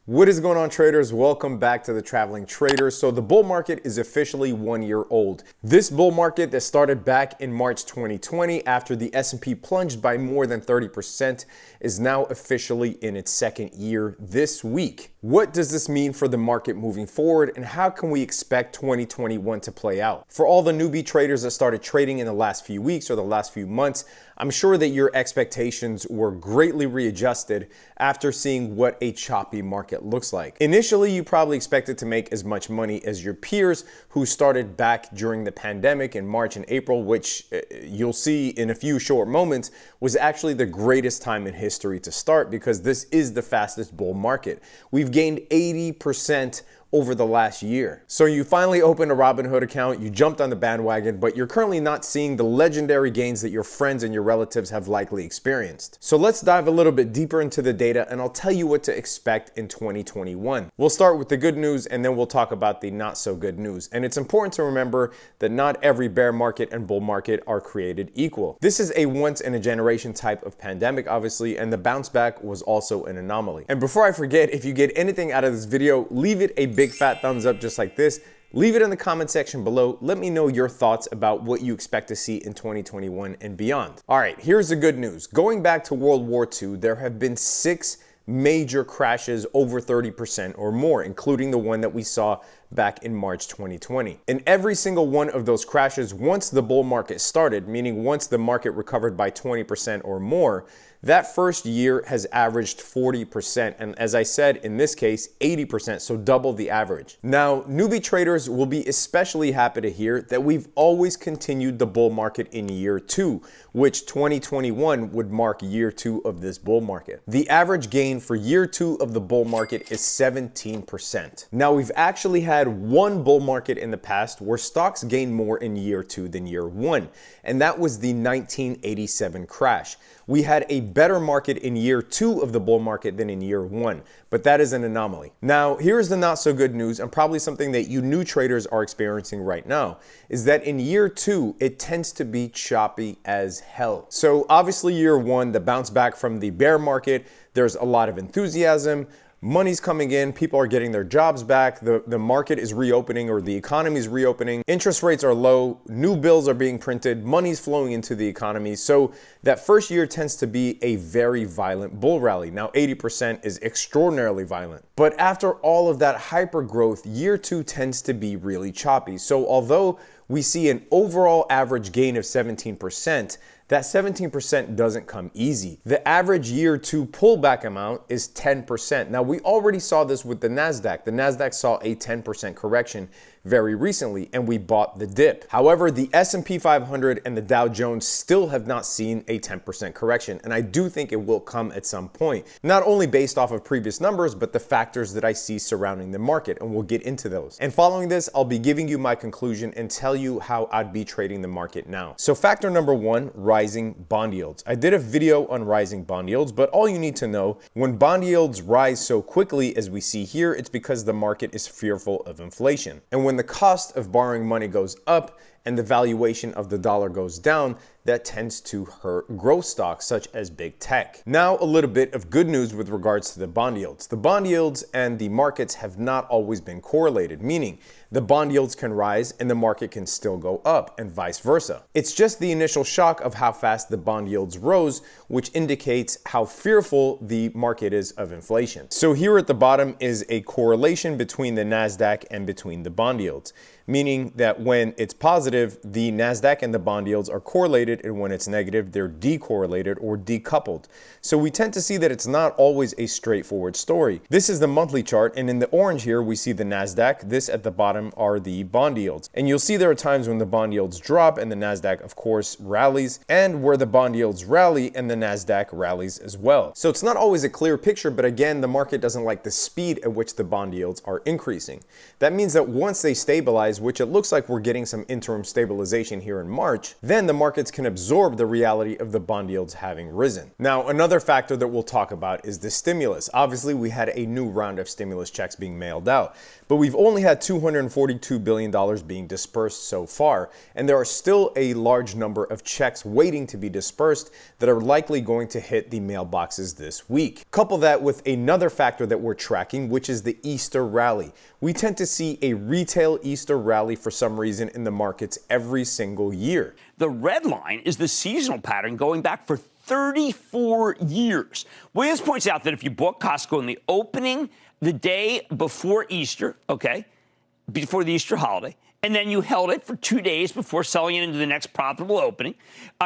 What is going on, traders? Welcome back to the Traveling Trader. So the bull market is officially 1 year old. This bull market that started back in March 2020 after the S&P plunged by more than 30% is now officially in its second year this week. What does this mean for the market moving forward, and how can we expect 2021 to play out? For all the newbie traders that started trading in the last few weeks or the last few months, I'm sure that your expectations were greatly readjusted after seeing what a choppy market looks like. Initially, you probably expected to make as much money as your peers who started back during the pandemic in March and April, which you'll see in a few short moments was actually the greatest time in history to start because this is the fastest bull market. We've gained 80% over the last year. So you finally opened a Robinhood account, you jumped on the bandwagon, but you're currently not seeing the legendary gains that your friends and your relatives have likely experienced. So let's dive a little bit deeper into the data and I'll tell you what to expect in 2021. We'll start with the good news and then we'll talk about the not so good news. And it's important to remember that not every bear market and bull market are created equal. This is a once in a generation type of pandemic, obviously, and the bounce back was also an anomaly. And before I forget, if you get anything out of this video, leave it a big fat thumbs up just like this. Leave it in the comment section below. Let me know your thoughts about what you expect to see in 2021 and beyond. All right, here's the good news. Going back to World War II, there have been 6 major crashes over 30% or more, including the one that we saw back in March 2020. In every single one of those crashes, once the bull market started, meaning once the market recovered by 20% or more, that first year has averaged 40%. And as I said, in this case, 80%, so double the average. Now, newbie traders will be especially happy to hear that we've always continued the bull market in year 2, which 2021 would mark year 2 of this bull market. The average gain for year 2 of the bull market is 17%. Now, we've actually had one bull market in the past where stocks gained more in year 2 than year 1, and that was the 1987 crash. We had a better market in year 2 of the bull market than in year 1, but that is an anomaly. Now, here's the not so good news, and probably something that you new traders are experiencing right now, is that in year 2, it tends to be choppy as hell. So obviously year 1, the bounce back from the bear market, there's a lot of enthusiasm. Money's coming in, people are getting their jobs back, the market is reopening or the economy is reopening, interest rates are low, new bills are being printed, money's flowing into the economy. So that first year tends to be a very violent bull rally. Now 80% is extraordinarily violent. But after all of that hyper growth, year 2 tends to be really choppy. So although we see an overall average gain of 17%, that 17% doesn't come easy. The average year 2 pullback amount is 10%. Now, we already saw this with the NASDAQ. The NASDAQ saw a 10% correction very recently, and we bought the dip. However, the S&P 500 and the Dow Jones still have not seen a 10% correction, and I do think it will come at some point, not only based off of previous numbers, but the factors that I see surrounding the market, and we'll get into those. And following this, I'll be giving you my conclusion and tell you how I'd be trading the market now. So factor number 1, rising bond yields. I did a video on rising bond yields, but all you need to know, when bond yields rise so quickly as we see here, it's because the market is fearful of inflation. And when the cost of borrowing money goes up and the valuation of the dollar goes down, that tends to hurt growth stocks such as big tech. Now, a little bit of good news with regards to the bond yields. The bond yields and the markets have not always been correlated, meaning the bond yields can rise and the market can still go up and vice versa. It's just the initial shock of how fast the bond yields rose, which indicates how fearful the market is of inflation. So here at the bottom is a correlation between the NASDAQ and between the bond yields, meaning that when it's positive, the NASDAQ and the bond yields are correlated, and when it's negative, they're decorrelated or decoupled. So we tend to see that it's not always a straightforward story. This is the monthly chart, and in the orange here, we see the NASDAQ. This at the bottom are the bond yields. And you'll see there are times when the bond yields drop and the NASDAQ, of course, rallies, and where the bond yields rally and the NASDAQ rallies as well. So it's not always a clear picture, but again, the market doesn't like the speed at which the bond yields are increasing. That means that once they stabilize, which it looks like we're getting some interim stabilization here in March, then the markets can can absorb the reality of the bond yields having risen. Now, another factor that we'll talk about is the stimulus. Obviously, we had a new round of stimulus checks being mailed out, but we've only had $242 billion being dispersed so far, and there are still a large number of checks waiting to be dispersed that are likely going to hit the mailboxes this week. Couple that with another factor that we're tracking, which is the Easter rally. We tend to see a retail Easter rally for some reason in the markets every single year. The red line is the seasonal pattern going back for 34 years. Williams points out that if you bought Costco in the opening, the day before Easter, okay, before the Easter holiday, and then you held it for 2 days before selling it into the next profitable opening,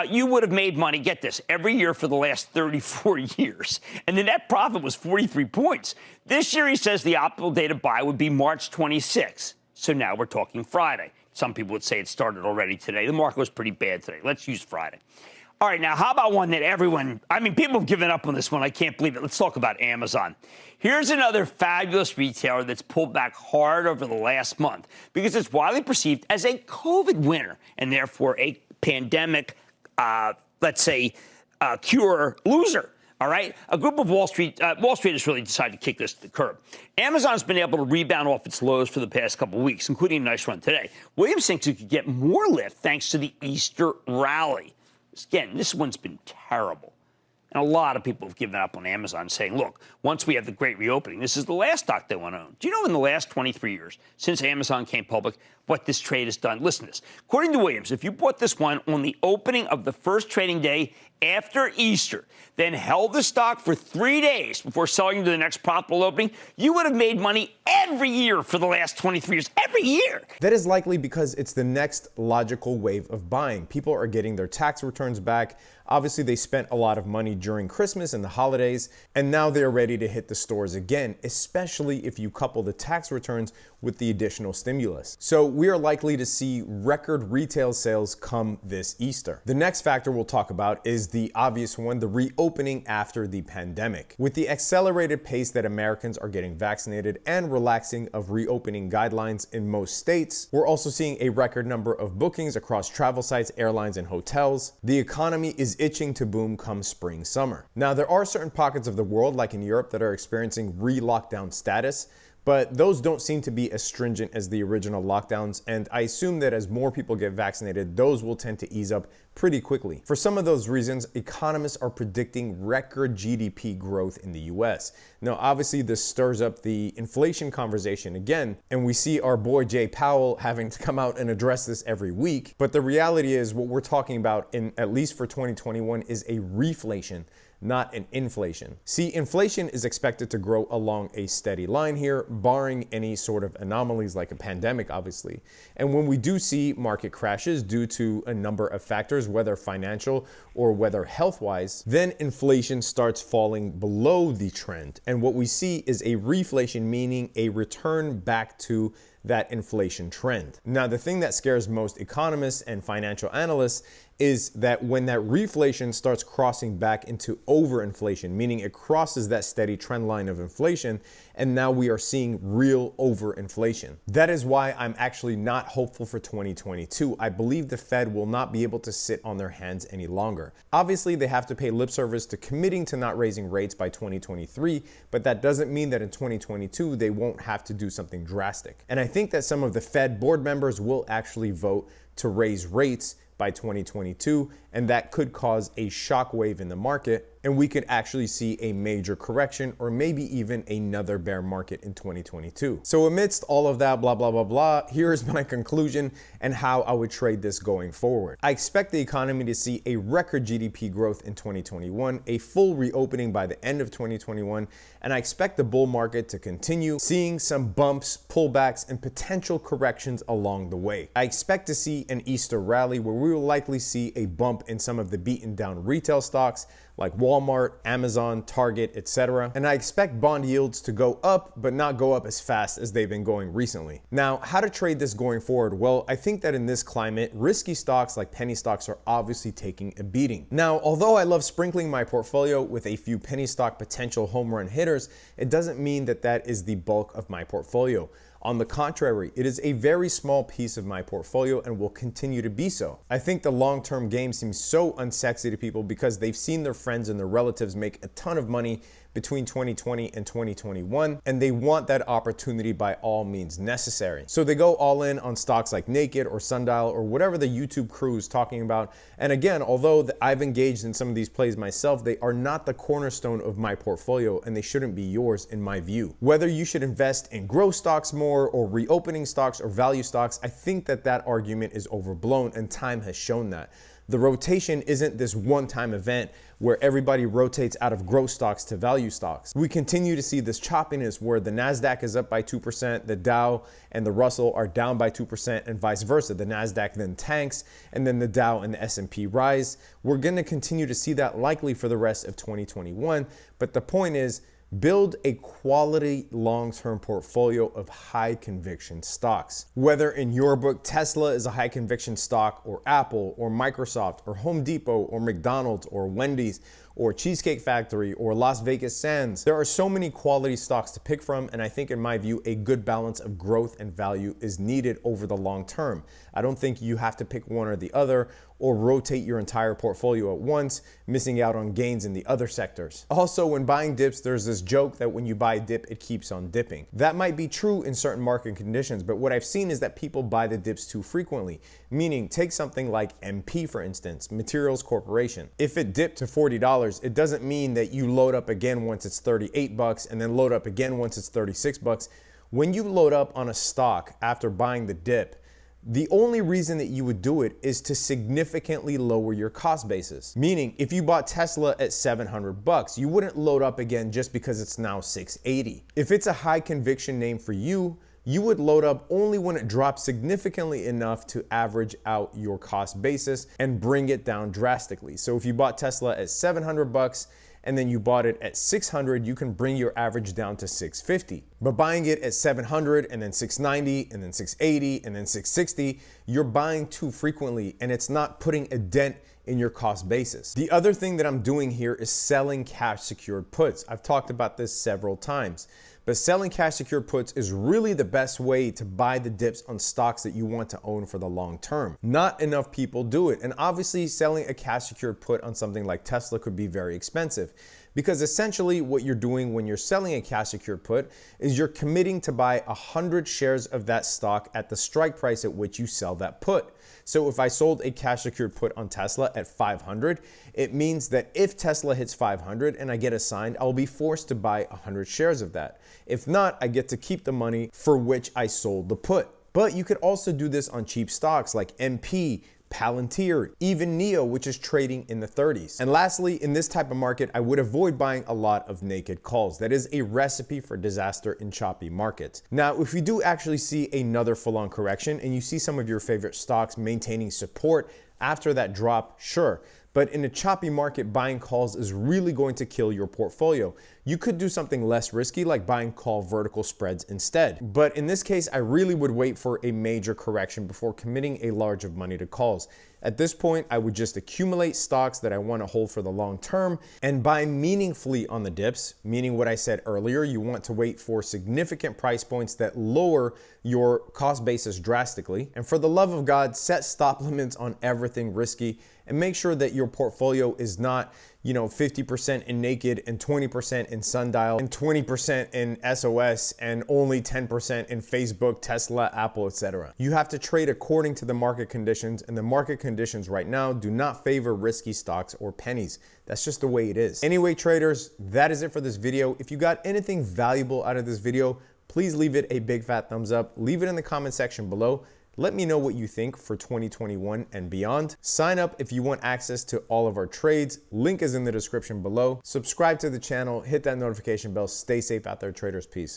you would have made money, get this, every year for the last 34 years. And the net profit was 43 points. This year, he says the optimal day to buy would be March 26. So now we're talking Friday. Some people would say it started already today. The market was pretty bad today. Let's use Friday. All right, now how about one that people have given up on this one. I can't believe it. Let's talk about Amazon. Here's another fabulous retailer that's pulled back hard over the last month because it's widely perceived as a COVID winner and therefore a pandemic, cure loser. All right, a group of Wall Streeters really decided to kick this to the curb. Amazon's been able to rebound off its lows for the past couple of weeks, including a nice run today. Williams thinks it could get more lift thanks to the Easter rally. Again, this one's been terrible. And a lot of people have given up on Amazon saying, look, once we have the great reopening, this is the last stock they want to own. Do you know in the last 23 years, since Amazon came public, what this trade has done? Listen to this. According to Williams, if you bought this one on the opening of the first trading day after Easter, then held the stock for 3 days before selling to the next profitable opening, you would have made money every year for the last 23 years. Every year. That is likely because it's the next logical wave of buying. People are getting their tax returns back. Obviously, they spent a lot of money during Christmas and the holidays, and now they're ready to hit the stores again, especially if you couple the tax returns with the additional stimulus. So we are likely to see record retail sales come this Easter. The next factor we'll talk about is the obvious one, the reopening after the pandemic. With the accelerated pace that Americans are getting vaccinated and relaxing of reopening guidelines in most states, we're also seeing a record number of bookings across travel sites, airlines, and hotels. The economy is itching to boom come spring, summer. Now, there are certain pockets of the world, like in Europe, that are experiencing re-lockdown status, but those don't seem to be as stringent as the original lockdowns, and I assume that as more people get vaccinated, those will tend to ease up pretty quickly. For some of those reasons, economists are predicting record GDP growth in the US. Now, obviously, this stirs up the inflation conversation again, and we see our boy Jay Powell having to come out and address this every week, but the reality is what we're talking about, in at least for 2021, is a reflation, not an inflation. See, inflation is expected to grow along a steady line here, barring any sort of anomalies like a pandemic, obviously. And when we do see market crashes due to a number of factors, whether financial or whether health-wise, then inflation starts falling below the trend. And what we see is a reflation, meaning a return back to that inflation trend. Now, the thing that scares most economists and financial analysts is that when that reflation starts crossing back into overinflation, meaning it crosses that steady trend line of inflation, and now we are seeing real overinflation. That is why I'm actually not hopeful for 2022. I believe the Fed will not be able to sit on their hands any longer. Obviously, they have to pay lip service to committing to not raising rates by 2023, but that doesn't mean that in 2022 they won't have to do something drastic. And I think that some of the Fed board members will actually vote to raise rates by 2022, and that could cause a shockwave in the market, and we could actually see a major correction or maybe even another bear market in 2022. So amidst all of that blah, blah, blah, blah, here's my conclusion and how I would trade this going forward. I expect the economy to see a record GDP growth in 2021, a full reopening by the end of 2021, and I expect the bull market to continue seeing some bumps, pullbacks, and potential corrections along the way. I expect to see an Easter rally where we will likely see a bump in some of the beaten down retail stocks like Walmart, Amazon, Target, etc. And I expect bond yields to go up, but not go up as fast as they've been going recently. Now, how to trade this going forward? Well, I think that in this climate, risky stocks like penny stocks are obviously taking a beating. Now, although I love sprinkling my portfolio with a few penny stock potential home run hitters, it doesn't mean that that is the bulk of my portfolio. On the contrary, it is a very small piece of my portfolio and will continue to be so. I think the long-term game seems so unsexy to people because they've seen their friends and their relatives make a ton of money between 2020 and 2021, and they want that opportunity by all means necessary. So they go all in on stocks like Naked or Sundial or whatever the YouTube crew is talking about. And again, although I've engaged in some of these plays myself, they are not the cornerstone of my portfolio and they shouldn't be yours in my view. Whether you should invest in growth stocks more or reopening stocks or value stocks, I think that that argument is overblown and time has shown that. The rotation isn't this one-time event where everybody rotates out of growth stocks to value stocks. We continue to see this choppiness where the NASDAQ is up by 2%, the Dow and the Russell are down by 2%, and vice versa. The NASDAQ then tanks, and then the Dow and the S&P rise. We're gonna continue to see that likely for the rest of 2021, but the point is, build a quality long-term portfolio of high conviction stocks. Whether in your book Tesla is a high conviction stock, or Apple, or Microsoft, or Home Depot, or McDonald's, or Wendy's, or Cheesecake Factory, or Las Vegas Sands. There are so many quality stocks to pick from, and I think in my view, a good balance of growth and value is needed over the long term. I don't think you have to pick one or the other, or rotate your entire portfolio at once, missing out on gains in the other sectors. Also, when buying dips, there's this joke that when you buy a dip, it keeps on dipping. That might be true in certain market conditions, but what I've seen is that people buy the dips too frequently. Meaning, take something like MP, for instance, Materials Corporation. If it dipped to $40, it doesn't mean that you load up again once it's 38 bucks and then load up again once it's 36 bucks. When you load up on a stock after buying the dip, the only reason that you would do it is to significantly lower your cost basis. Meaning, if you bought Tesla at 700 bucks, you wouldn't load up again just because it's now 680. If it's a high conviction name for you, you would load up only when it drops significantly enough to average out your cost basis and bring it down drastically. So if you bought Tesla at 700 bucks and then you bought it at 600, you can bring your average down to 650. But buying it at 700 and then 690 and then 680 and then 660, you're buying too frequently and it's not putting a dent in your cost basis. The other thing that I'm doing here is selling cash secured puts. I've talked about this several times. But selling cash secured puts is really the best way to buy the dips on stocks that you want to own for the long term. Not enough people do it. And obviously selling a cash secured put on something like Tesla could be very expensive, because essentially what you're doing when you're selling a cash secured put is you're committing to buy 100 shares of that stock at the strike price at which you sell that put. So if I sold a cash secured put on Tesla at 500, it means that if Tesla hits 500 and I get assigned, I'll be forced to buy 100 shares of that. If not, I get to keep the money for which I sold the put. But you could also do this on cheap stocks like MP, Palantir, even NEO, which is trading in the 30s. And lastly, in this type of market, I would avoid buying a lot of naked calls. That is a recipe for disaster in choppy markets. Now, if you do actually see another full-on correction and you see some of your favorite stocks maintaining support after that drop, sure. But in a choppy market, buying calls is really going to kill your portfolio. You could do something less risky like buying call vertical spreads instead. But in this case, I really would wait for a major correction before committing a large of money to calls. At this point, I would just accumulate stocks that I want to hold for the long term and buy meaningfully on the dips, meaning what I said earlier, you want to wait for significant price points that lower your cost basis drastically. And for the love of God, set stop limits on everything risky and make sure that your portfolio is not, 50% in Naked and 20% in Sundial and 20% in SOS and only 10% in Facebook, Tesla, Apple, etc. You have to trade according to the market conditions, and the market conditions right now do not favor risky stocks or pennies. That's just the way it is. Anyway, traders, that is it for this video. If you got anything valuable out of this video, please leave it a big fat thumbs up. Leave it in the comment section below. Let me know what you think for 2021 and beyond. Sign up if you want access to all of our trades. Link is in the description below. Subscribe to the channel, hit that notification bell. Stay safe out there, traders. Peace.